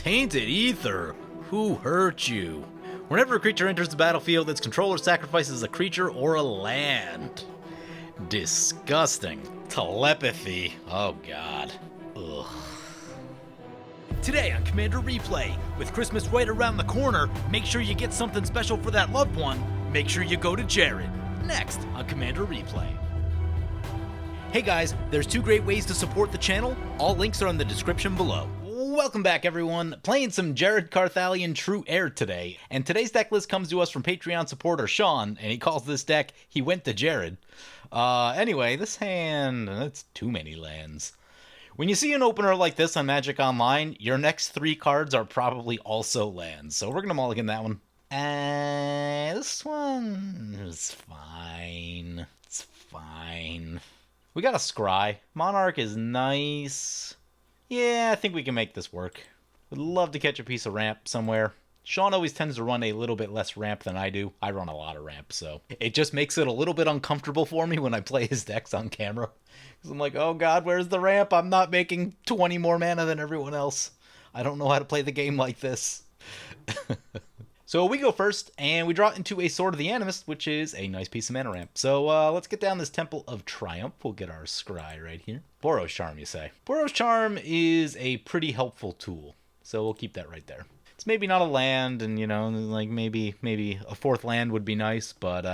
Tainted Aether. Who hurt you? Whenever a creature enters the battlefield, its controller sacrifices a creature or a land. Disgusting. Telepathy. Oh god. Ugh. Today on Commander Replay, with Christmas right around the corner, make sure you get something special for that loved one. Make sure you go to Jared. Next on Commander Replay. Hey guys, there's two great ways to support the channel. All links are in the description below. Welcome back everyone, playing some Jared Carthalian True Air today, and today's deck list comes to us from Patreon supporter Sean, and he calls this deck, He Went to Jared. Anyway, this hand, that's too many lands. When you see an opener like this on Magic Online, your next three cards are probably also lands, so we're gonna mulligan that one. This one is fine. It's fine. We got a Scry. Monarch is nice. Yeah, I think we can make this work. Would love to catch a piece of ramp somewhere. Sean always tends to run a little bit less ramp than I do. I run a lot of ramp, so it just makes it a little bit uncomfortable for me when I play his decks on camera. Because I'm like, oh god, where's the ramp? I'm not making 20 more mana than everyone else. I don't know how to play the game like this. So we go first, and we draw into a Sword of the Animist, which is a nice piece of mana ramp. So let's get down this Temple of Triumph. We'll get our Scry right here. Boros Charm, you say. Boros Charm is a pretty helpful tool, so we'll keep that right there. It's maybe not a land, and, you know, like maybe a fourth land would be nice, but,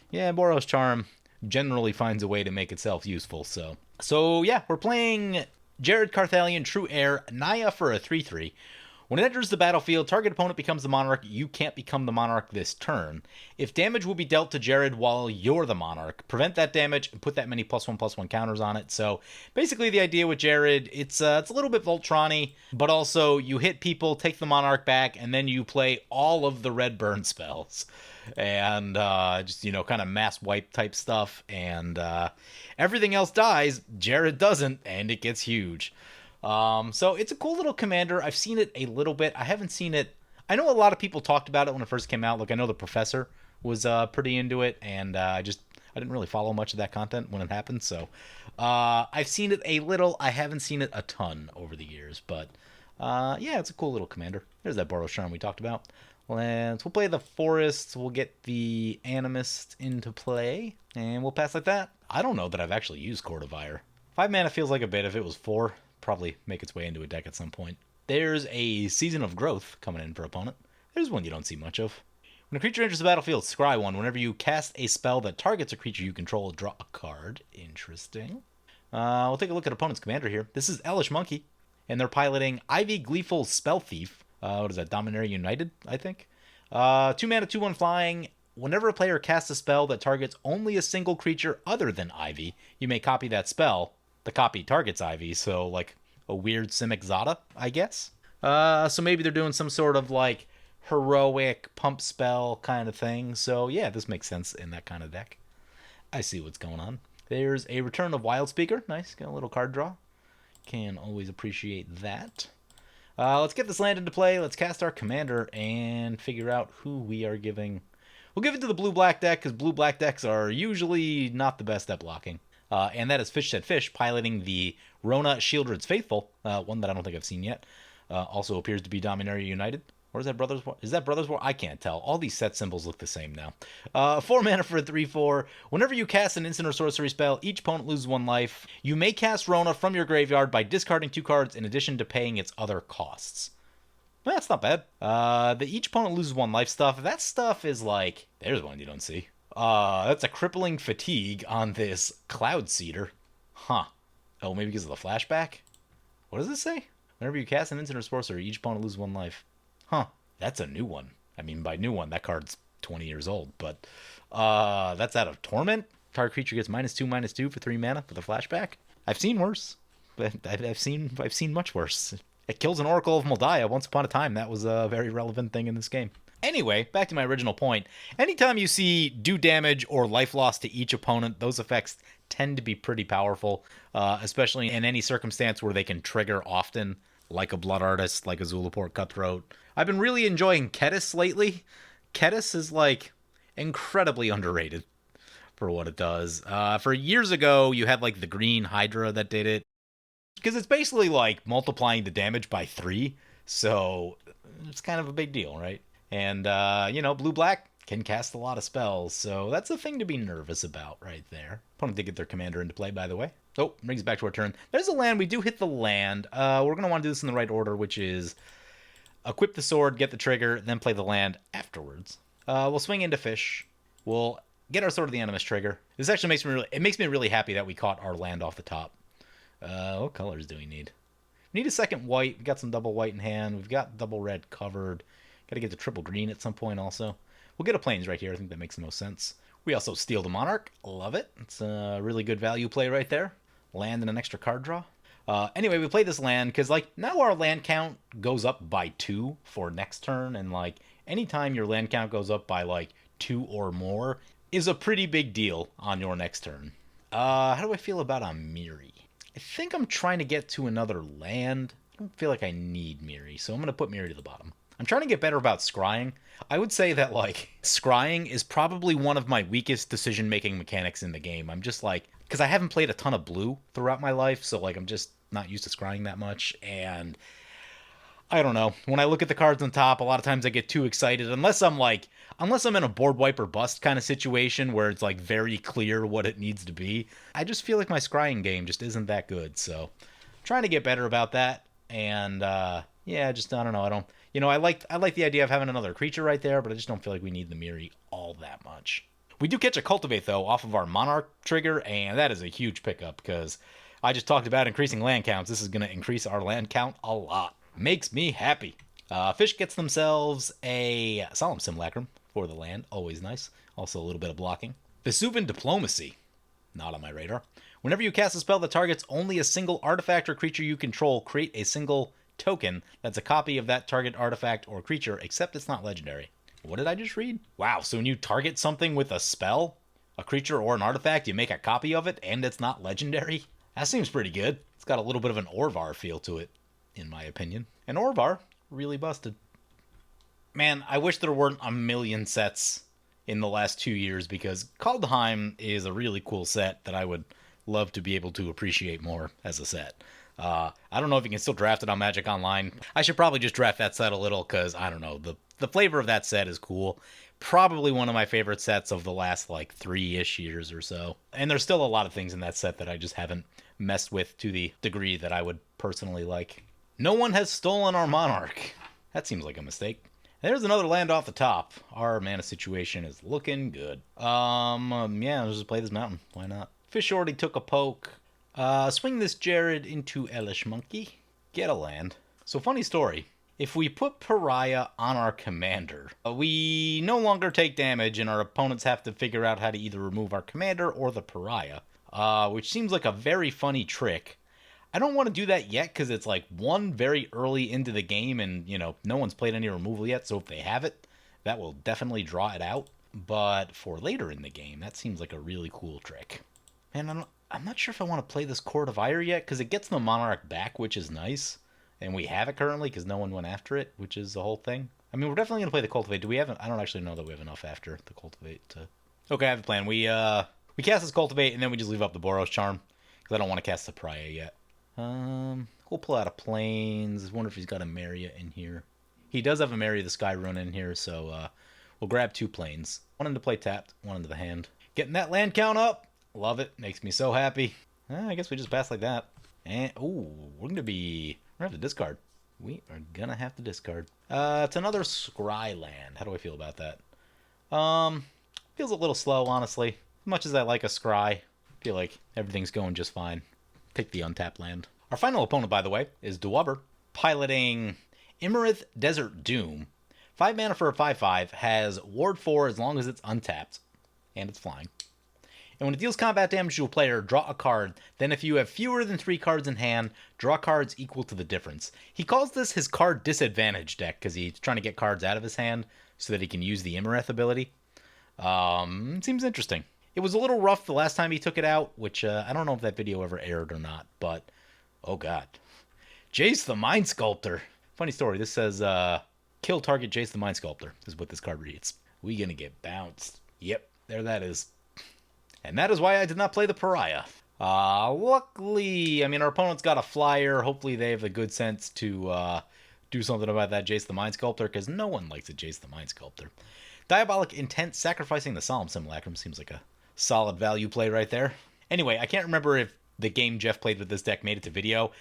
yeah, Boros Charm generally finds a way to make itself useful, So yeah, we're playing Jared Carthalian True Air, Naya for a 3/3. When it enters the battlefield, target opponent becomes the monarch. You can't become the monarch this turn. If damage will be dealt to Jared while you're the monarch, prevent that damage and put that many +1/+1 counters on it. So basically the idea with Jared, it's a little bit Voltron-y, but also you hit people, take the monarch back, and then you play all of the red burn spells. And just, you know, kind of mass wipe type stuff. And everything else dies, Jared doesn't, and it gets huge. So it's a cool little commander. I've seen it a little bit. I haven't seen it. I know a lot of people talked about it when it first came out. Like, I know the professor was pretty into it, and I didn't really follow much of that content when it happened. So I've seen it a little. I haven't seen it a ton over the years, but yeah, it's a cool little commander. There's that Boros Charm we talked about. We'll play the Forest. We'll get the Animist into play, and we'll pass like that. I don't know that I've actually used Court of Ire. 5 mana feels like a bit. If it was 4, probably make its way into a deck at some point. There's a Season of Growth coming in for opponent. There's one you don't see much of. When a creature enters the battlefield, scry one. Whenever you cast a spell that targets a creature you control, draw a card. Interesting. We'll take a look at opponent's commander here. This is Elvish Monkey, and they're piloting Ivy Gleeful Spell Thief. What is that? Dominaria United, I think. 2 mana, 2/1 flying. Whenever a player casts a spell that targets only a single creature other than Ivy, you may copy that spell. The copy targets Ivy, so like a weird Simic Zada, I guess. So maybe they're doing some sort of like heroic pump spell kind of thing. So yeah, this makes sense in that kind of deck. I see what's going on. There's a Return of Wild Speaker. Nice, got a little card draw. Can always appreciate that. Let's get this land into play. Let's cast our commander and figure out who we are giving. We'll give it to the blue-black deck, because blue-black decks are usually not the best at blocking. And that is Fish Said Fish, piloting the Rona Shieldred's Faithful, one that I don't think I've seen yet. Also appears to be Dominaria United. Or is that Brothers War? Is that Brothers War? I can't tell. All these set symbols look the same now. 4 mana for a 3/4. Whenever you cast an instant or sorcery spell, each opponent loses 1 life. You may cast Rona from your graveyard by discarding 2 cards in addition to paying its other costs. Well, that's not bad. The each opponent loses 1 life stuff. That stuff is like... There's one you don't see. That's a Crippling Fatigue on this Cloud Seeder. Huh. Oh, maybe because of the flashback? What does it say? Whenever you cast an instant or sorcery, each opponent loses 1 life. Huh. That's a new one. I mean, by new one, that card's 20 years old, but that's out of Torment. Target creature gets -2/-2 for 3 mana with a flashback. I've seen worse. But I've seen much worse. It kills an Oracle of Moldiah. Once upon a time, that was a very relevant thing in this game. Anyway, back to my original point. Anytime you see do damage or life loss to each opponent, those effects tend to be pretty powerful, especially in any circumstance where they can trigger often, like a Blood Artist, like a Zulaport Cutthroat. I've been really enjoying Ketis lately. Ketis is, like, incredibly underrated for what it does. For years ago, you had, like, the green Hydra that did it. Because it's basically, like, multiplying the damage by 3. So it's kind of a big deal, right? And, you know, blue-black can cast a lot of spells, so that's a thing to be nervous about right there. Opponent did get their commander into play, by the way. Oh, brings it back to our turn. There's a land. We do hit the land. We're going to want to do this in the right order, which is equip the sword, get the trigger, then play the land afterwards. We'll swing into fish. We'll get our Sword of the Animus trigger. This actually makes me really happy that we caught our land off the top. What colors do we need? We need a second white. We got some double white in hand. We've got double red covered. Got to get the triple green at some point also. We'll get a plains right here. I think that makes the most sense. We also steal the Monarch. Love it. It's a really good value play right there. Land and an extra card draw. Anyway, we play this land because, like, now our land count goes up by 2 for next turn. And, like, anytime your land count goes up by, like, 2 or more is a pretty big deal on your next turn. How do I feel about Imyrith? I think I'm trying to get to another land. I don't feel like I need Miri, so I'm going to put Miri to the bottom. I'm trying to get better about scrying. I would say that, like, scrying is probably one of my weakest decision-making mechanics in the game. I'm just, like, because I haven't played a ton of blue throughout my life, so, like, I'm just not used to scrying that much, and I don't know. When I look at the cards on top, a lot of times I get too excited, unless I'm in a board wipe or bust kind of situation where it's, like, very clear what it needs to be. I just feel like my scrying game just isn't that good, so I'm trying to get better about that, and, yeah, just, I don't know, I like the idea of having another creature right there, but I just don't feel like we need the Miri all that much. We do catch a Cultivate, though, off of our Monarch trigger, and that is a huge pickup, because I just talked about increasing land counts. This is going to increase our land count a lot. Makes me happy. Fish gets themselves a Solemn Simulacrum for the land. Always nice. Also a little bit of blocking. Vesuvian Diplomacy. Not on my radar. Whenever you cast a spell that targets only a single artifact or creature you control, create a single token that's a copy of that target artifact or creature, except it's not legendary. What did I just read? Wow, so when you target something with a spell, a creature or an artifact, you make a copy of it and it's not legendary? That seems pretty good. It's got a little bit of an Orvar feel to it, in my opinion. And Orvar really busted. Man, I wish there weren't a million sets in the last 2 years, because Kaldheim is a really cool set that I would love to be able to appreciate more as a set. I don't know if you can still draft it on Magic Online. I should probably just draft that set a little, because, I don't know, the flavor of that set is cool. Probably one of my favorite sets of the last, like, 3-ish years or so. And there's still a lot of things in that set that I just haven't messed with to the degree that I would personally like. No one has stolen our Monarch. That seems like a mistake. There's another land off the top. Our mana situation is looking good. Yeah, let's just play this mountain. Why not? Fish already took a poke. Swing this Jared into Elish Monkey. Get a land. So, funny story. If we put Pariah on our commander, we no longer take damage, and our opponents have to figure out how to either remove our commander or the Pariah, which seems like a very funny trick. I don't want to do that yet, because it's, like, one, very early into the game, and, you know, no one's played any removal yet, so if they have it, that will definitely draw it out. But for later in the game, that seems like a really cool trick. Man, I'm not sure if I want to play this Court of Ire yet, because it gets the Monarch back, which is nice. And we have it currently, because no one went after it, which is the whole thing. I mean, we're definitely going to play the Cultivate. Do we have... I don't actually know that we have enough after the Cultivate to... Okay, I have a plan. We cast this Cultivate, and then we just leave up the Boros Charm, because I don't want to cast the Pariah yet. We'll pull out a Plains. Wonder if he's got a Maria in here. He does have a Maria the Sky Runa in here, so we'll grab 2 Plains. One into play tapped, one into the hand. Getting that land count up! Love it. Makes me so happy. I guess we just pass like that. And, ooh, we're going to have to discard. We are going to have to discard. It's another Scry land. How do I feel about that? Feels a little slow, honestly. As much as I like a Scry, I feel like everything's going just fine. Take the untapped land. Our final opponent, by the way, is Dwubber, piloting Imyrith Desert Doom. 5 mana for a 5/5, has Ward 4 as long as it's untapped, and it's flying. And when it deals combat damage to a player, draw a card. Then if you have fewer than 3 cards in hand, draw cards equal to the difference. He calls this his card disadvantage deck, because he's trying to get cards out of his hand so that he can use the Imyrith ability. Seems interesting. It was a little rough the last time he took it out, which I don't know if that video ever aired or not, but oh god. Jace the Mind Sculptor. Funny story, this says, kill target Jace the Mind Sculptor, is what this card reads. We gonna get bounced. Yep, there that is. And that is why I did not play the Pariah. Luckily, I mean, our opponent's got a flyer. Hopefully they have the good sense to do something about that Jace the Mind Sculptor, because no one likes a Jace the Mind Sculptor. Diabolic Intent, sacrificing the Solemn Simulacrum seems like a solid value play right there. Anyway, I can't remember if the game Jeff played with this deck made it to video.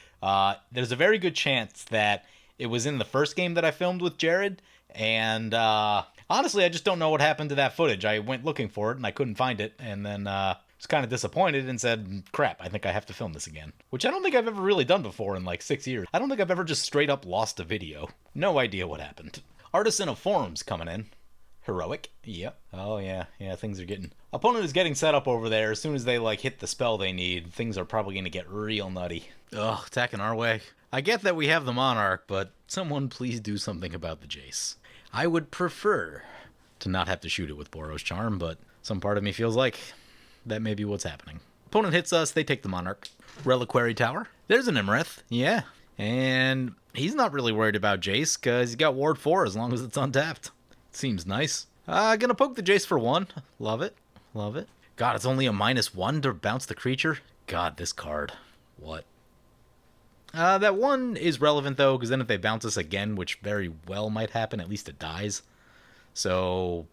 There's a very good chance that it was in the first game that I filmed with Jared, and honestly, I just don't know what happened to that footage. I went looking for it, and I couldn't find it, and then was kind of disappointed and said, crap, I think I have to film this again. Which I don't think I've ever really done before in like 6 years. I don't think I've ever just straight up lost a video. No idea what happened. Artisan of Forms coming in. Heroic. Yep. Oh, yeah. Yeah, things are getting... Opponent is getting set up over there. As soon as they, like, hit the spell they need, things are probably going to get real nutty. Ugh, attacking our way. I get that we have the Monarch, but someone please do something about the Jace. I would prefer to not have to shoot it with Boros Charm, but some part of me feels like that may be what's happening. Opponent hits us, they take the Monarch. Reliquary Tower. There's an Imyrith. Yeah. And he's not really worried about Jace, because he's got Ward 4 as long as it's untapped. Seems nice. Gonna poke the Jace for 1. Love it. Love it. God, it's only a -1 to bounce the creature? God, this card. What? That 1 is relevant, though, because then if they bounce us again, which very well might happen, at least it dies. So,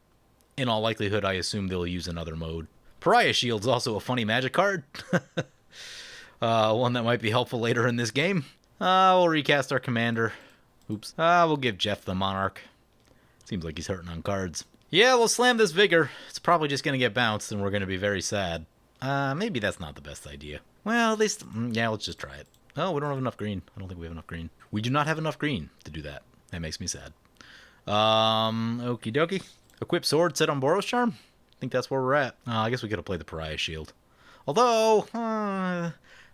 in all likelihood, I assume they'll use another mode. Pariah Shield's also a funny Magic card. One that might be helpful later in this game. We'll recast our commander. Oops. We'll give Jeff the Monarch. Seems like he's hurting on cards. Yeah, we'll slam this Vigor. It's probably just going to get bounced, and we're going to be very sad. Maybe that's not the best idea. Well, at least... yeah, let's just try it. Oh, we don't have enough green. I don't think we have enough green. We do not have enough green to do that. That makes me sad. Okie dokie. Equip Sword, set on Boros Charm? I think that's where we're at. I guess we could have played the Pariah Shield. Although,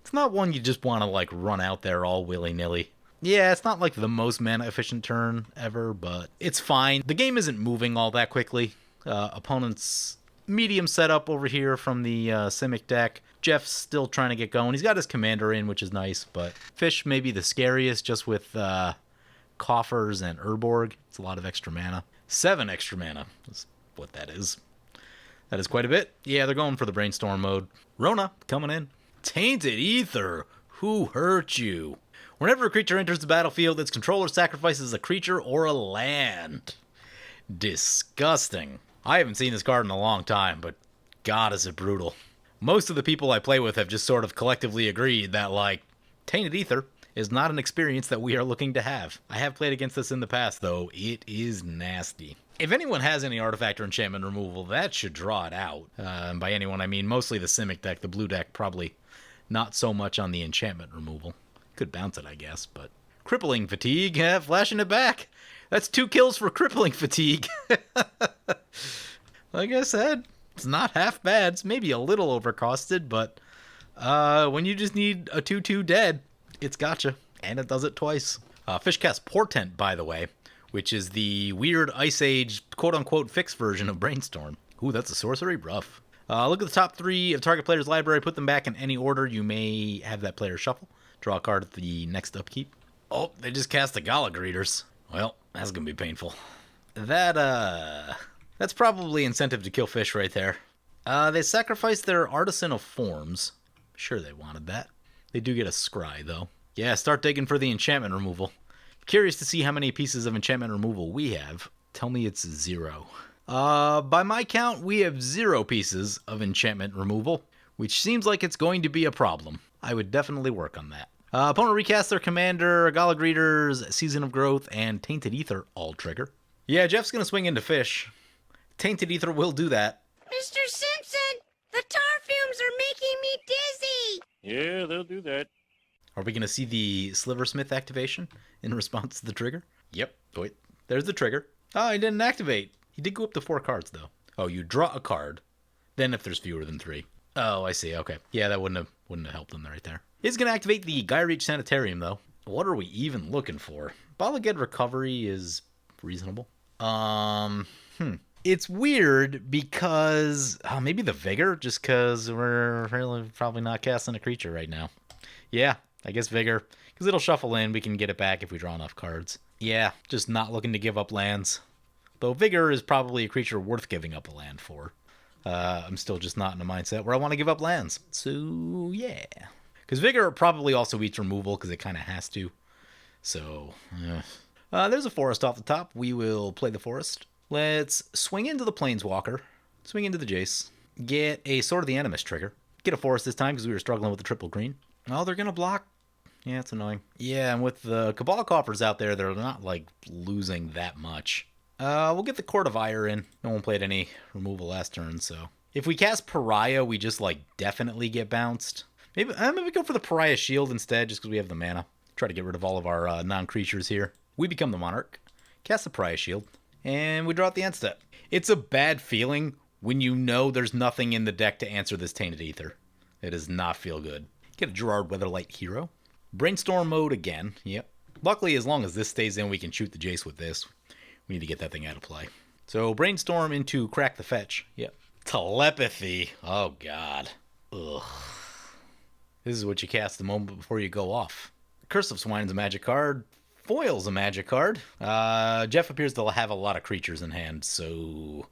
it's not one you just want to, like, run out there all willy-nilly. Yeah, it's not like the most mana-efficient turn ever, but it's fine. The game isn't moving all that quickly. Opponent's medium setup over here from the Simic deck. Jeff's still trying to get going. He's got his commander in, which is nice, but Fish may be the scariest just with Coffers and Urborg. It's a lot of extra mana. 7 extra mana is what that is. That is quite a bit. Yeah, they're going for the Brainstorm mode. Rona, coming in. Tainted Aether. Who hurt you? Whenever a creature enters the battlefield, its controller sacrifices a creature or a land. Disgusting. I haven't seen this card in a long time, but God, is it brutal. Most of the people I play with have just sort of collectively agreed that, like, Tainted Aether is not an experience that we are looking to have. I have played against this in the past, though. It is nasty. If anyone has any artifact or enchantment removal, that should draw it out. And by anyone, I mean mostly the Simic deck. The blue deck, probably not so much on the enchantment removal. Could bounce it, I guess, but... Crippling Fatigue, flashing it back. That's 2 kills for Crippling Fatigue. Like I said, it's not half bad. It's maybe a little overcosted, but when you just need a 2/2 dead, it's gotcha. And it does it twice. Fish cast Portent, by the way, which is the weird Ice Age quote-unquote fixed version of Brainstorm. Ooh, that's a sorcery? Rough. Look at the top 3 of target player's library. Put them back in any order. You may have that player shuffle. Draw a card at the next upkeep. Oh, they just cast the Gala Greeters. Well, that's gonna be painful. That's probably incentive to kill Fish right there. They sacrificed their Artisan of Forms. Sure they wanted that. They do get a Scry, though. Yeah, start digging for the enchantment removal. Curious to see how many pieces of enchantment removal we have. Tell me it's 0. By my count, we have 0 pieces of enchantment removal, which seems like it's going to be a problem. I would definitely work on that. Opponent recast their commander, Gala Greeters, Season of Growth, and Tainted Aether all trigger. Yeah, Jeff's going to swing into Fish. Tainted Aether will do that. Mr. Simpson, the tar fumes are making me dizzy. Yeah, they'll do that. Are we going to see the Sliversmith activation in response to the trigger? Yep. Wait, there's the trigger. Oh, he didn't activate. He did go up to 4 cards, though. Oh, you draw a card. Then if there's fewer than 3. Oh, I see. Okay. Yeah, that wouldn't have helped them right there. He's going to activate the Gyreach Sanitarium, though. What are we even looking for? Bala Ged Recovery is reasonable. It's weird because... maybe the Vigor, just because we're really probably not casting a creature right now. Yeah, I guess Vigor. Because it'll shuffle in, we can get it back if we draw enough cards. Yeah, just not looking to give up lands. Though Vigor is probably a creature worth giving up a land for. I'm still just not in a mindset where I want to give up lands. So, yeah. Because Vigor probably also eats removal because it kind of has to. So, There's a forest off the top. We will play the forest. Let's swing into the Planeswalker. Swing into the Jace. Get a Sword of the Animus trigger. Get a forest this time because we were struggling with the triple green. Oh, they're going to block. Yeah, it's annoying. Yeah, and with the Cabal Coffers out there, they're not, like, losing that much. We'll get the Court of Ire in. No one played any removal last turn, so... If we cast Pariah, we just, like, definitely get bounced. Maybe go for the Pariah Shield instead, just because we have the mana. Try to get rid of all of our non-creatures here. We become the Monarch. Cast the Pariah Shield. And we draw out the end step. It's a bad feeling when you know there's nothing in the deck to answer this Tainted Aether. It does not feel good. Get a Gerard Weatherlight Hero. Brainstorm mode again. Yep. Luckily, as long as this stays in, we can shoot the Jace with this. We need to get that thing out of play. So, Brainstorm into Crack the Fetch. Yep. Telepathy. Oh, God. Ugh. This is what you cast the moment before you go off. Curse of Swine's a magic card. Foil's a magic card. Jeff appears to have a lot of creatures in hand, so...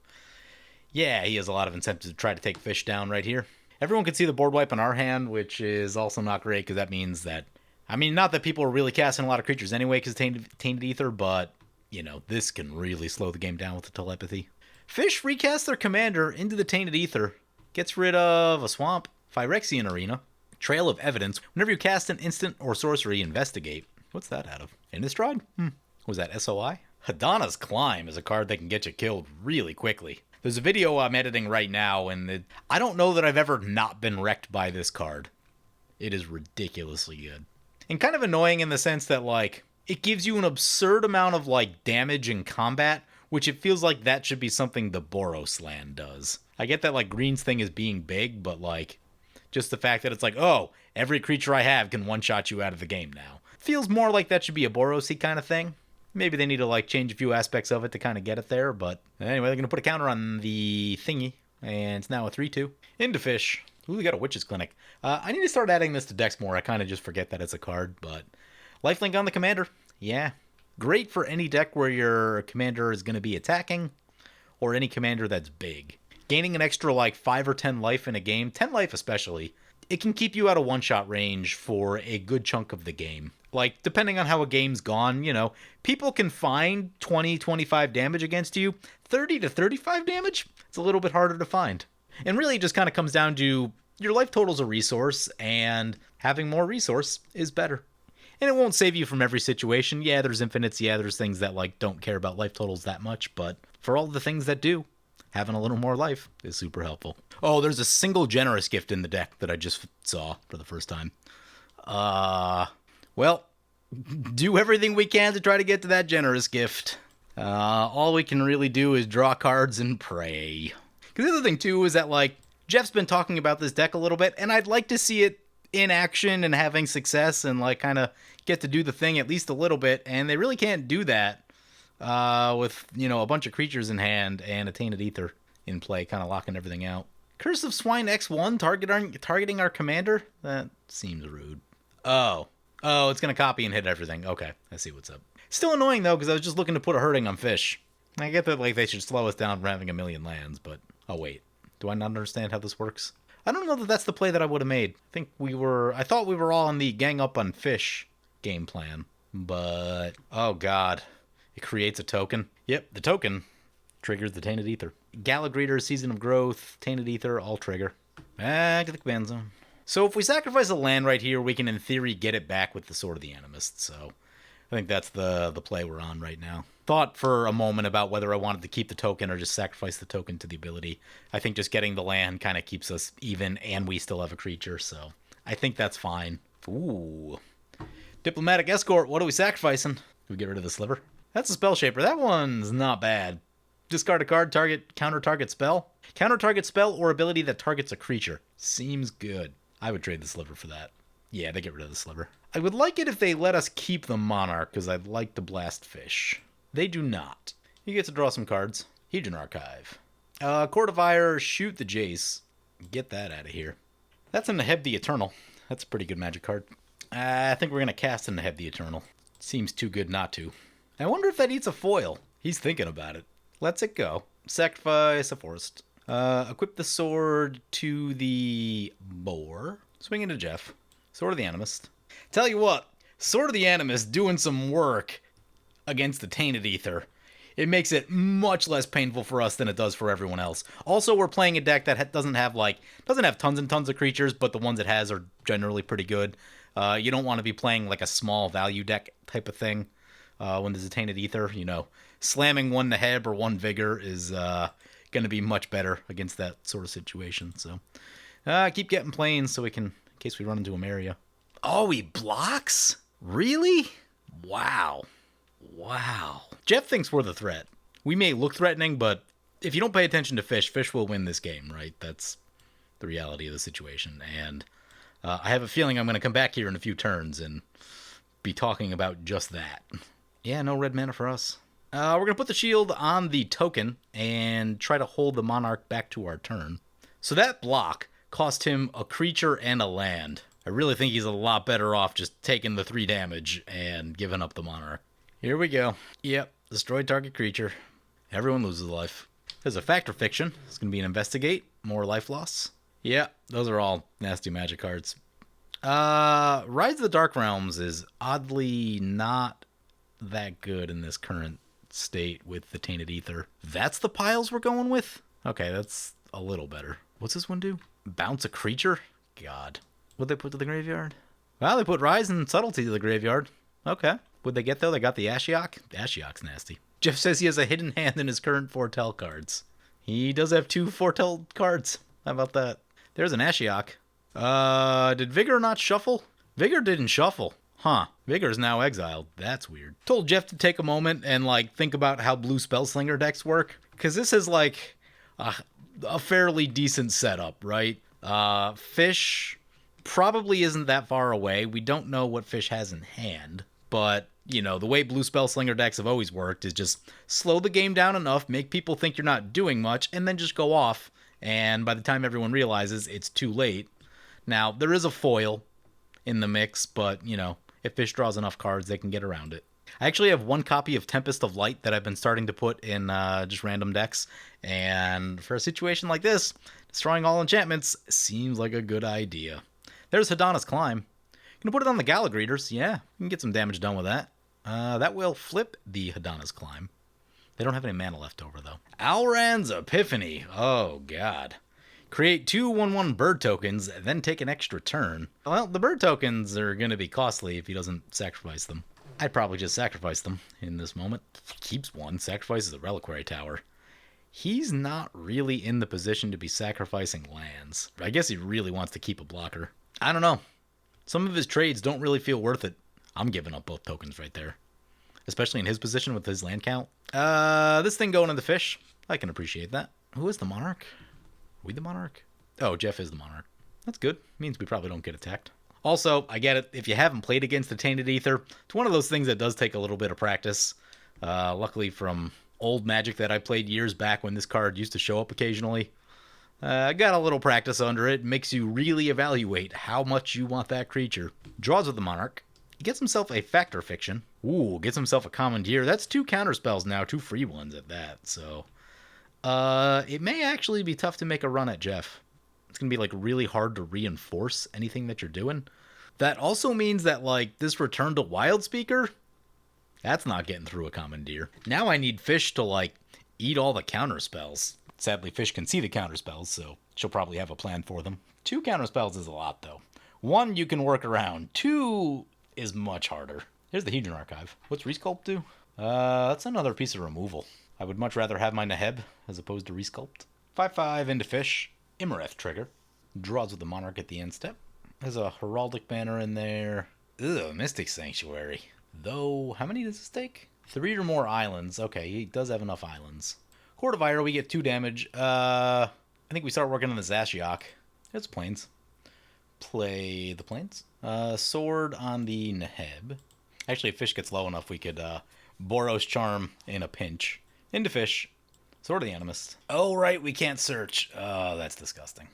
Yeah, he has a lot of incentive to try to take fish down right here. Everyone can see the board wipe on our hand, which is also not great, because that means that... I mean, not that people are really casting a lot of creatures anyway, because Tainted Aether, but, you know, this can really slow the game down with the Telepathy. Fish recasts their commander into the Tainted Aether. Gets rid of a swamp, Phyrexian Arena, Trail of Evidence. Whenever you cast an instant or sorcery, investigate. What's that out of? Innistrad? Was that SOI? Hadana's Climb is a card that can get you killed really quickly. There's a video I'm editing right now, and I don't know that I've ever not been wrecked by this card. It is ridiculously good. And kind of annoying in the sense that, like, it gives you an absurd amount of, like, damage in combat, which it feels like that should be something the Boros land does. I get that, like, Green's thing is being big, but, like, just the fact that it's like, oh, every creature I have can one-shot you out of the game now. Feels more like that should be a Boros-y kind of thing. Maybe they need to, like, change a few aspects of it to kind of get it there, but anyway, they're going to put a counter on the thingy, and it's now a 3-2. Into Fish. Ooh, we got a Witch's Clinic. I need to start adding this to decks more. I kind of just forget that it's a card, but lifelink on the commander. Yeah. Great for any deck where your commander is going to be attacking, or any commander that's big. Gaining an extra, like, 5 or 10 life in a game, 10 life especially, it can keep you out of one-shot range for a good chunk of the game. Like, depending on how a game's gone, you know, people can find 20, 25 damage against you. 30 to 35 damage? It's a little bit harder to find. And really, it just kind of comes down to your life total's a resource, and having more resource is better. And it won't save you from every situation. Yeah, there's infinites. Yeah, there's things that, like, don't care about life totals that much. But for all the things that do, having a little more life is super helpful. Oh, there's a single generous gift in the deck that I just saw for the first time. Well, do everything we can to try to get to that generous gift. All we can really do is draw cards and pray. Because the other thing, too, is that, like, Jeff's been talking about this deck a little bit, and I'd like to see it in action and having success and, like, kind of get to do the thing at least a little bit, and they really can't do that with, you know, a bunch of creatures in hand and a Tainted Aether in play, kind of locking everything out. Curse of Swine X1 targeting our commander? That seems rude. Oh, it's going to copy and hit everything. Okay, I see what's up. Still annoying, though, because I was just looking to put a hurting on Fish. I get that, like, they should slow us down from having a million lands, but... Oh, wait. Do I not understand how this works? I don't know that that's the play that I would have made. I thought we were all on the gang up on Fish game plan. But... Oh, God. It creates a token. Yep, the token triggers the Tainted Aether. Galagreater, Season of Growth, Tainted Aether, all trigger. Back to the command zone. So if we sacrifice a land right here, we can, in theory, get it back with the Sword of the Animist. So I think that's the play we're on right now. Thought for a moment about whether I wanted to keep the token or just sacrifice the token to the ability. I think just getting the land kind of keeps us even, and we still have a creature, so I think that's fine. Ooh. Diplomatic Escort, what are we sacrificing? Do we get rid of the Sliver? That's a Spell Shaper. That one's not bad. Discard a card, counter target spell. Counter target spell or ability that targets a creature. Seems good. I would trade the Sliver for that. Yeah, they get rid of the Sliver. I would like it if they let us keep the Monarch, because I'd like to blast Fish. They do not. You get to draw some cards. Hedron Archive. Court of Ire, shoot the Jace. Get that out of here. That's in the Heb the Eternal. That's a pretty good magic card. I think we're going to cast in the Heb the Eternal. Seems too good not to. I wonder if that eats a foil. He's thinking about it. Let's it go. Sacrifice a forest. Equip the sword to the boar. Swing into Jeff. Sword of the Animist. Tell you what, Sword of the Animist doing some work against the Tainted Aether, it makes it much less painful for us than it does for everyone else. Also, we're playing a deck that doesn't have tons and tons of creatures, but the ones it has are generally pretty good. You don't want to be playing like a small value deck type of thing when there's a Tainted Aether. You know, slamming one Neheb or one Vigor is going to be much better against that sort of situation. So keep getting planes so we can, in case we run into Emeria. Oh, he blocks? Really? Wow. Jeff thinks we're the threat. We may look threatening, but if you don't pay attention to Fish, Fish will win this game, right? That's the reality of the situation. And I have a feeling I'm going to come back here in a few turns and be talking about just that. Yeah, no red mana for us. We're going to put the shield on the token and try to hold the Monarch back to our turn. So that block cost him a creature and a land. I really think he's a lot better off just taking the 3 damage and giving up the Monarch. Here we go. Yep, destroy target creature. Everyone loses life. There's a Fact or Fiction. It's going to be an Investigate. More life loss. Yeah, those are all nasty magic cards. Rise of the Dark Realms is oddly not that good in this current state with the Tainted Aether. That's the piles we're going with? Okay, that's a little better. What's this one do? Bounce a creature? God. What'd they put to the graveyard? Well, they put Rise and Subtlety to the graveyard. Okay. What'd they get, though? They got the Ashiok? The Ashiok's nasty. Jeff says he has a hidden hand in his current Foretell cards. He does have 2 Foretell cards. How about that? There's an Ashiok. Did Vigor not shuffle? Vigor didn't shuffle. Huh. Vigor's now exiled. That's weird. Told Jeff to take a moment and, think about how blue Spellslinger decks work. Because this is, a fairly decent setup, right? Fish probably isn't that far away. We don't know what Fish has in hand. But, the way blue Spellslinger decks have always worked is just slow the game down enough, make people think you're not doing much, and then just go off. And by the time everyone realizes, it's too late. Now, there is a foil in the mix, but, if Fish draws enough cards, they can get around it. I actually have 1 copy of Tempest of Light that I've been starting to put in just random decks. And for a situation like this, destroying all enchantments seems like a good idea. There's Hadana's Climb. Gonna put it on the Galagreators. Yeah, we can get some damage done with that. That will flip the Hadana's Climb. They don't have any mana left over, though. Alran's Epiphany. Oh, God. Create 2 1/1 bird tokens, then take an extra turn. Well, the bird tokens are going to be costly if he doesn't sacrifice them. I'd probably just sacrifice them in this moment. Keeps 1, sacrifices a Reliquary Tower. He's not really in the position to be sacrificing lands. I guess he really wants to keep a blocker. I don't know. Some of his trades don't really feel worth it. I'm giving up both tokens right there. Especially in his position with his land count. This thing going into Fish. I can appreciate that. Who is the Monarch? Are we the Monarch? Oh, Jeff is the Monarch. That's good. Means we probably don't get attacked. Also, I get it. If you haven't played against the Tainted Aether, it's one of those things that does take a little bit of practice. Luckily from old Magic that I played years back when this card used to show up occasionally. I got a little practice under it. Makes you really evaluate how much you want that creature. Draws with the Monarch. He gets himself a Fact or Fiction. Ooh, gets himself a Commandeer. That's 2 counterspells now, 2 free ones at that. So, it may actually be tough to make a run at Jeff. It's going to be, really hard to reinforce anything that you're doing. That also means that, this return to Wildspeaker, that's not getting through a Commandeer. Now I need Fish to, eat all the counterspells. Sadly, Fish can see the counterspells, so she'll probably have a plan for them. 2 counterspells is a lot, though. 1 you can work around. 2 is much harder. Here's the Hedron Archive. What's Resculpt do? That's another piece of removal. I would much rather have my Neheb as opposed to Resculpt. 5/5 into Fish. Imyrith trigger. Draws with the Monarch at the end step. There's a Heraldic Banner in there. Ugh, Mystic Sanctuary. Though, how many does this take? 3 or more islands. Okay, he does have enough islands. Court of Ire, we get 2 damage. I think we start working on the Ashiok. It's Plains. Play the Plains. Sword on the Neheb. Actually, if Fish gets low enough, we could Boros Charm in a pinch. Into Fish. Sword of the Animist. Oh, right, we can't search. Oh, that's disgusting.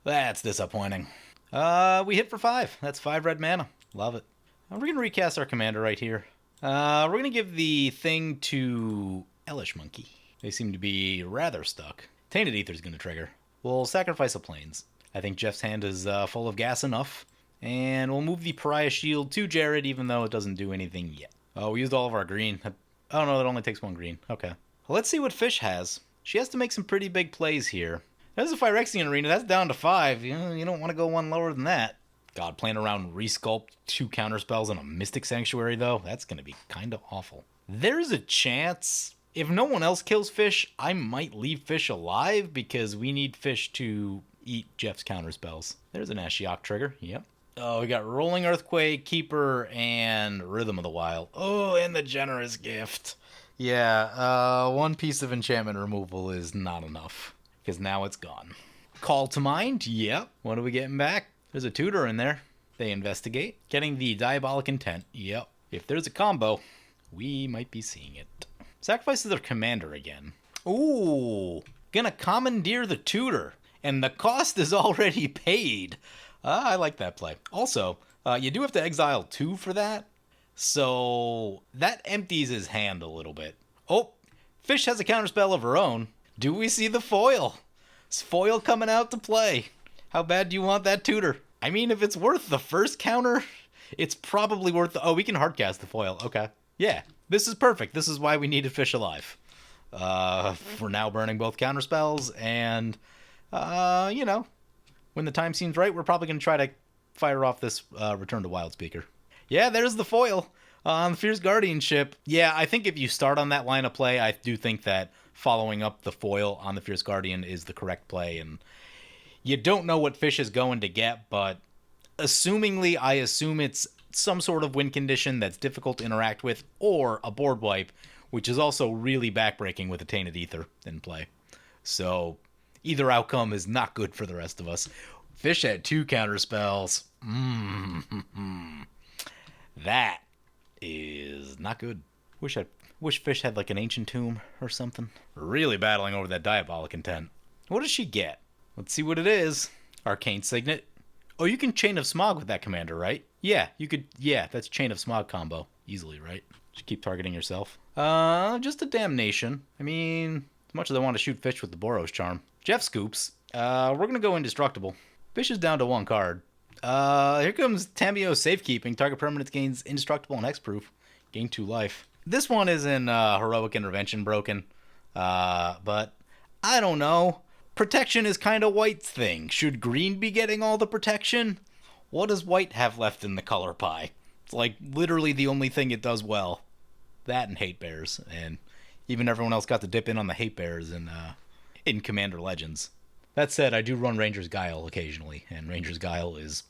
That's disappointing. We hit for 5. That's 5 red mana. Love it. We're going to recast our commander right here. We're going to give the thing to Elish Monkey. They seem to be rather stuck. Tainted Aether's going to trigger. We'll sacrifice a Plains. I think Jeff's hand is full of gas enough. And we'll move the Pariah Shield to Jared, even though it doesn't do anything yet. Oh, we used all of our green. That Oh no, that only takes 1 green. Okay. Well, let's see what Fish has. She has to make some pretty big plays here. There's a Phyrexian Arena. That's down to 5. You don't want to go one lower than that. God, playing around Resculpt, 2 counterspells, and a Mystic Sanctuary, though, that's going to be kind of awful. There's a chance, if no one else kills Fish, I might leave Fish alive because we need Fish to eat Jeff's counterspells. There's an Ashiok trigger. Yep. Oh, we got Rolling Earthquake, Keeper, and Rhythm of the Wild. Oh, and the Generous Gift. Yeah, 1 piece of enchantment removal is not enough because now it's gone. Call to Mind. Yep. What are we getting back? There's a tutor in there. They investigate. Getting the Diabolic Intent. Yep. If there's a combo, we might be seeing it. Sacrifices their commander again. Ooh. Gonna commandeer the tutor. And the cost is already paid. I like that play. Also, you do have to exile 2 for that. So that empties his hand a little bit. Oh, Fish has a counterspell of her own. Do we see the foil? Is foil coming out to play? How bad do you want that tutor? I mean, if it's worth the first counter, it's probably worth the... Oh, we can hardcast the foil. Okay. Yeah, this is perfect. This is why we needed Fish alive. We're now burning both counterspells, and, you know, when the time seems right, we're probably going to try to fire off this Return to Wildspeaker. Yeah, there's the foil on the Fierce Guardianship. Yeah, I think if you start on that line of play, I do think that following up the foil on the Fierce Guardian is the correct play, and you don't know what Fish is going to get, but assumingly, I assume it's some sort of win condition that's difficult to interact with, or a board wipe, which is also really backbreaking with a Tainted Aether in play. So either outcome is not good for the rest of us. Fish had 2 counterspells. That is not good. Wish Fish had like an Ancient Tomb or something. Really battling over that Diabolic Intent. What does she get? Let's see what it is. Arcane Signet. Oh, you can Chain of Smog with that commander, right? Yeah, you could. Yeah, that's Chain of Smog combo. Easily, right? Just keep targeting yourself. Just a Damnation. I mean, as much as I want to shoot Fish with the Boros Charm. Jeff scoops. We're going to go Indestructible. Fish is down to 1 card. Here comes Tameo Safekeeping. Target permanent gains Indestructible and Hexproof. Gain 2 life. This one is in Heroic Intervention broken. But I don't know. Protection is kind of White's thing. Should green be getting all the protection? What does White have left in the color pie? It's like literally the only thing it does well. That and Hate Bears. And even everyone else got to dip in on the Hate Bears in Commander Legends. That said, I do run Ranger's Guile occasionally. And Ranger's Guile is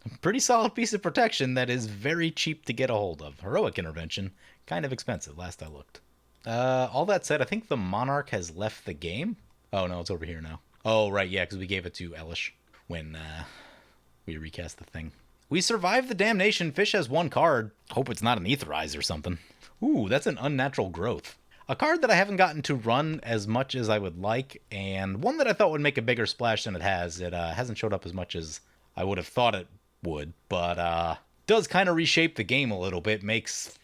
a pretty solid piece of protection that is very cheap to get a hold of. Heroic Intervention, kind of expensive last I looked. All that said, I think the Monarch has left the game. Oh, no, it's over here now. Oh, right, yeah, because we gave it to Elish when we recast the thing. We survived the Damnation. Fish has 1 card. Hope it's not an Aetherize or something. Ooh, that's an Unnatural Growth. A card that I haven't gotten to run as much as I would like, and one that I thought would make a bigger splash than it has. It hasn't showed up as much as I would have thought it would, but does kind of reshape the game a little bit. Makes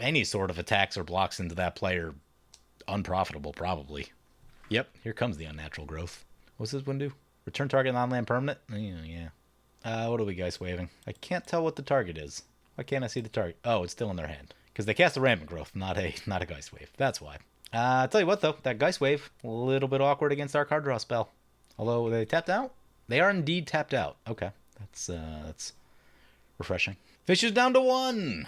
any sort of attacks or blocks into that player unprofitable, probably. Yep, here comes the Unnatural Growth. What's this one do? Return target non-land permanent? Yeah. What are we Geist Waving? I can't tell what the target is. Why can't I see the target? Oh, it's still in their hand. Because they cast a Rampant Growth, not a Geist Wave. That's why. I'll tell you what, though. That Geist Wave, a little bit awkward against our card draw spell. Although, they tapped out? They are indeed tapped out. Okay. That's refreshing. Fish is down to 1!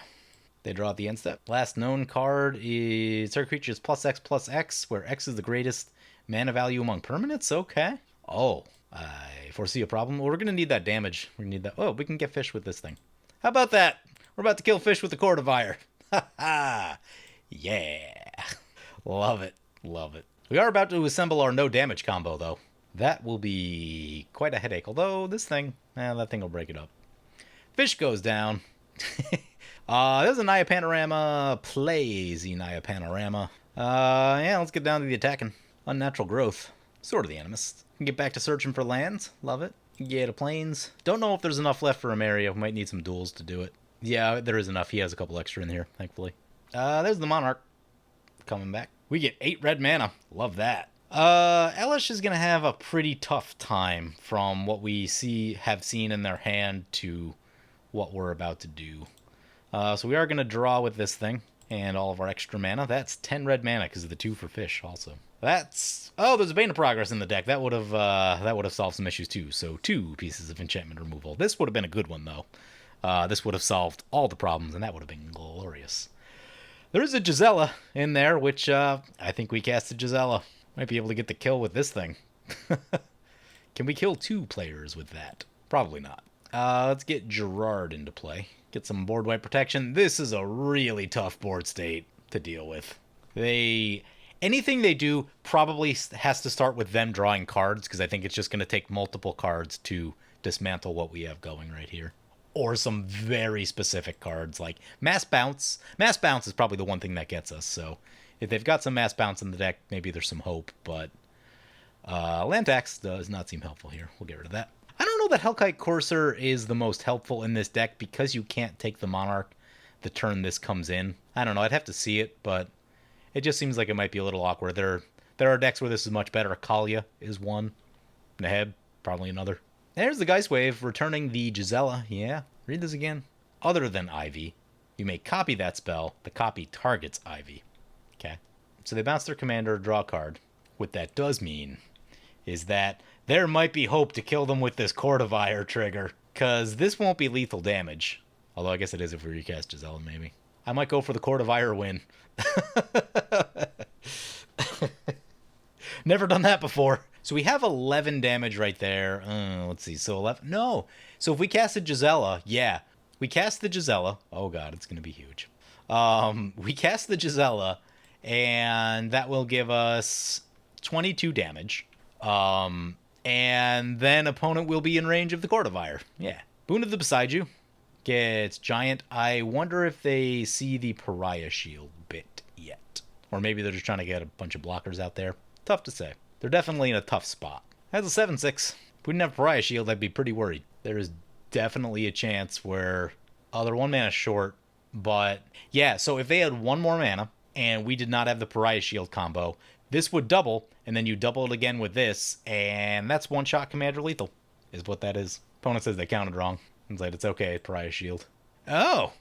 They draw at the end step. Last known card is target creatures +X/+X, where X is the greatest mana value among permanents? Okay. Oh, I foresee a problem. Well, we're going to need that damage. We need that. Oh, we can get Fish with this thing. How about that? We're about to kill Fish with the Cord of Ire. Ha ha! Yeah! Love it. Love it. We are about to assemble our no damage combo, though. That will be quite a headache. Although, this thing, that thing will break it up. Fish goes down. There's a Naya Panorama. Plays the Naya Panorama. Yeah, let's get down to the attacking. Unnatural Growth. Sort of the Animist. Can get back to searching for lands. Love it. Get a Plains. Don't know if there's enough left for Amaria. We might need some duels to do it. Yeah, there is enough. He has a couple extra in here, thankfully. There's the Monarch. Coming back. We get 8 red mana. Love that. Elish is going to have a pretty tough time from what we have seen in their hand to what we're about to do. So we are going to draw with this thing. And all of our extra mana. That's 10 red mana because of the 2 for fish also. That's... Oh, there's a Bane of Progress in the deck. That would have solved some issues too. So 2 pieces of enchantment removal. This would have been a good one though. This would have solved all the problems and that would have been glorious. There is a Gisela in there, which I think we casted Gisela. Might be able to get the kill with this thing. Can we kill 2 players with that? Probably not. Let's get Gerard into play. Get some board wipe protection. This is a really tough board state to deal with. Anything they do probably has to start with them drawing cards, because I think it's just going to take multiple cards to dismantle what we have going right here. Or some very specific cards, like Mass Bounce. Mass Bounce is probably the one thing that gets us, so if they've got some Mass Bounce in the deck, maybe there's some hope, but Land Tax does not seem helpful here. We'll get rid of that. I don't know that Hellkite Courser is the most helpful in this deck because you can't take the Monarch the turn this comes in. I don't know. I'd have to see it, but it just seems like it might be a little awkward. There are decks where this is much better. Akalia is one. Neheb, probably another. There's the Geist Wave returning the Gisela. Yeah, read this again. Other than Ivy, you may copy that spell. The copy targets Ivy. Okay. So they bounce their commander, draw a card. What that does mean is that there might be hope to kill them with this Court of Ire trigger, because this won't be lethal damage. Although I guess it is if we recast Gisela, maybe. I might go for the Court of Ire win. Never done that before. So we have 11 damage right there. Let's see. So 11. No. So if we casted Gisela, yeah. We cast the Gisela. Oh, God, it's going to be huge. We cast the Gisela, and that will give us 22 damage. And then opponent will be in range of the Court of Ire. Yeah. Boon of the Beside You gets Giant. I wonder if they see the Pariah Shield bit yet. Or maybe they're just trying to get a bunch of blockers out there. Tough to say. They're definitely in a tough spot. That's a 7-6. If we didn't have Pariah Shield, I'd be pretty worried. There is definitely a chance where... Oh, they're 1 mana short. But, yeah, so if they had 1 more mana, and we did not have the Pariah Shield combo... This would double, and then you double it again with this, and that's one-shot Commander Lethal, is what that is. Opponent says they counted wrong. It's like, it's okay, Pariah Shield. Oh!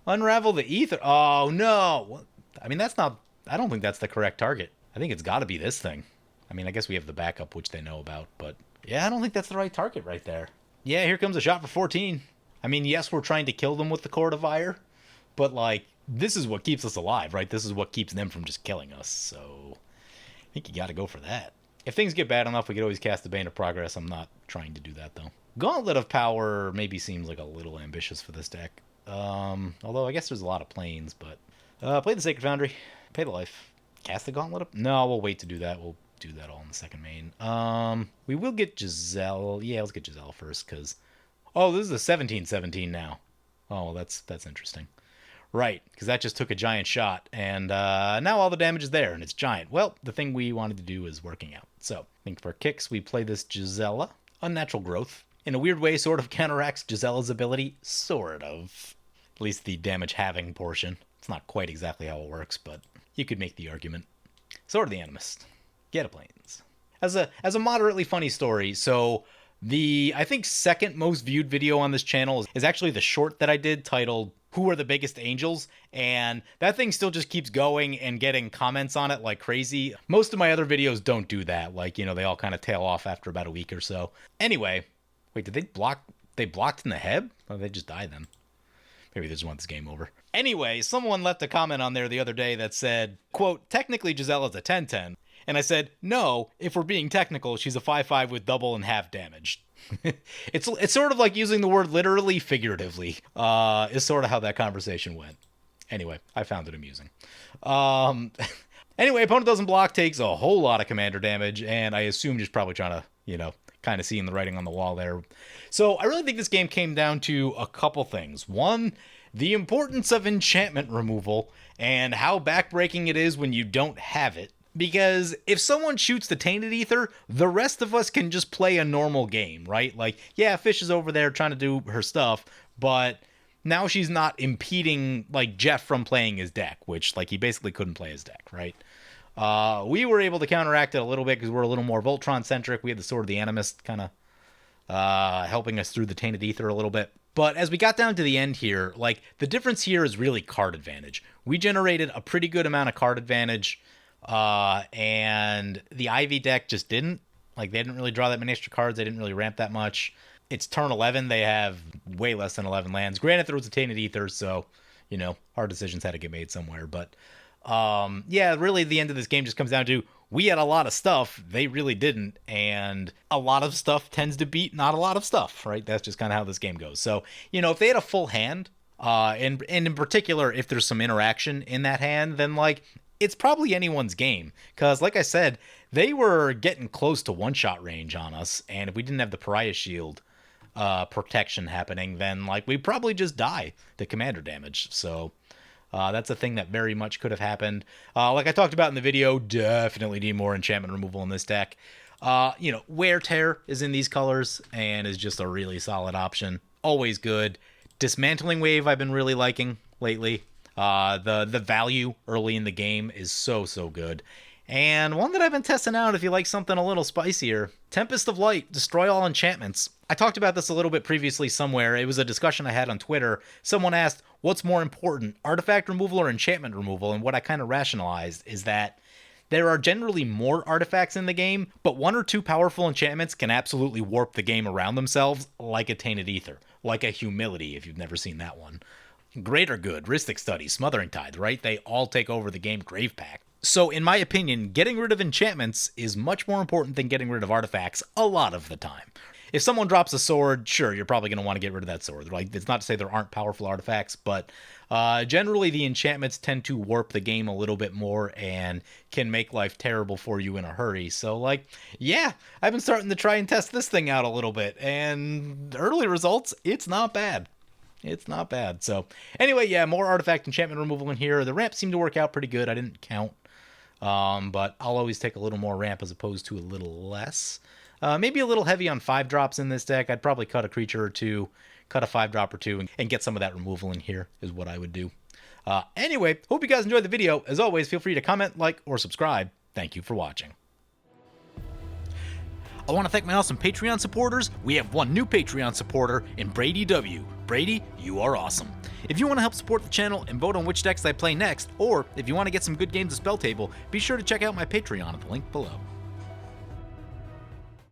Unravel the Aether. Oh, no! I mean, that's not... I don't think that's the correct target. I think it's got to be this thing. I mean, I guess we have the backup, which they know about, but... Yeah, I don't think that's the right target right there. Yeah, here comes a shot for 14. I mean, yes, we're trying to kill them with the Court of Ire, but, like, this is what keeps us alive, right? This is what keeps them from just killing us, so... I think you got to go for that. If things get bad enough, we could always cast the Bane of Progress. I'm not trying to do that, though. Gauntlet of Power maybe seems like a little ambitious for this deck. Although I guess there's a lot of planes, but... play the Sacred Foundry. Pay the life. Cast the Gauntlet of... No, we'll wait to do that. We'll do that all in the second main. We will get Giselle. Yeah, let's get Giselle first, because... Oh, this is a 17-17 now. Oh, well, that's interesting. Right, because that just took a giant shot, and now all the damage is there, and it's giant. Well, the thing we wanted to do is working out. So, I think for kicks, we play this Gisela. Unnatural Growth. In a weird way, sort of counteracts Gisela's ability. Sort of. At least the damage-having portion. It's not quite exactly how it works, but you could make the argument. Sword of the Animist. Get a Plains. As a moderately funny story, so... The, I think, second most viewed video on this channel is actually the short that I did titled, Who Are the Biggest Angels? And that thing still just keeps going and getting comments on it like crazy. Most of my other videos don't do that. Like, you know, they all kind of tail off after about a week or so. Anyway, wait, did they block? They blocked in the Heb? Oh, they just died then. Maybe they just want this game over. Anyway, someone left a comment on there the other day that said, quote, technically Gisela's a 10-10. And I said, no, if we're being technical, she's a 5-5 with double and half damage. It's sort of like using the word literally figuratively, is sort of how that conversation went. Anyway, I found it amusing. Anyway, opponent doesn't block, takes a whole lot of commander damage, and I assume just probably trying to, you know, kind of seeing the writing on the wall there. So I really think this game came down to a couple things. One, the importance of enchantment removal, and how backbreaking it is when you don't have it. Because if someone shoots the Tainted Aether, the rest of us can just play a normal game, right? Like, yeah, Fish is over there trying to do her stuff, but now she's not impeding, like, Jeff from playing his deck, which, like, he basically couldn't play his deck, right? We were able to counteract it a little bit because we're a little more Voltron-centric. We had the Sword of the Animist kind of helping us through the Tainted Aether a little bit. But as we got down to the end here, like, the difference here is really card advantage. We generated a pretty good amount of card advantage, and the Ivy deck just didn't. Like, they didn't really draw that many extra cards. They didn't really ramp that much. It's turn 11. They have way less than 11 lands. Granted, there was a Tainted Aether, so, you know, hard decisions had to get made somewhere. But, yeah, really the end of this game just comes down to we had a lot of stuff. They really didn't. And a lot of stuff tends to beat not a lot of stuff, right? That's just kind of how this game goes. So, you know, if they had a full hand, and in particular, if there's some interaction in that hand, then, like, it's probably anyone's game. Because, like I said, they were getting close to one-shot range on us. And if we didn't have the Pariah Shield protection happening, then, like, we'd probably just die to commander damage. So that's a thing that very much could have happened. Like I talked about in the video, definitely need more enchantment removal in this deck. You know, Wear Tear is in these colors and is just a really solid option. Always good. Dismantling Wave I've been really liking lately. The value early in the game is so good. And one that I've been testing out if you like something a little spicier, Tempest of Light, destroy all enchantments. I talked about this a little bit previously somewhere. It was a discussion I had on Twitter. Someone asked, what's more important, artifact removal or enchantment removal? And what I kind of rationalized is that there are generally more artifacts in the game, but one or two powerful enchantments can absolutely warp the game around themselves, like a Tainted Aether, like a Humility, if you've never seen that one. Greater Good, Rhystic Study, Smothering Tithe, right? They all take over the game. Grave Pact. So, in my opinion, getting rid of enchantments is much more important than getting rid of artifacts a lot of the time. If someone drops a sword, sure, you're probably going to want to get rid of that sword. Like, it's not to say there aren't powerful artifacts, but generally the enchantments tend to warp the game a little bit more and can make life terrible for you in a hurry. So, like, yeah, I've been starting to try and test this thing out a little bit, and early results, it's not bad. It's not bad. So, anyway, yeah, more artifact enchantment removal in here. The ramps seem to work out pretty good. I didn't count. But I'll always take a little more ramp as opposed to a little less. Maybe a little heavy on 5-drops in this deck. I'd probably cut a creature or two, cut a 5-drop or two, and get some of that removal in here is what I would do. Anyway, hope you guys enjoyed the video. As always, feel free to comment, like, or subscribe. Thank you for watching. I want to thank my awesome Patreon supporters. We have one new Patreon supporter in Brady W. Brady, you are awesome. If you want to help support the channel and vote on which decks I play next, or if you want to get some good games of Spell Table, be sure to check out my Patreon at the link below.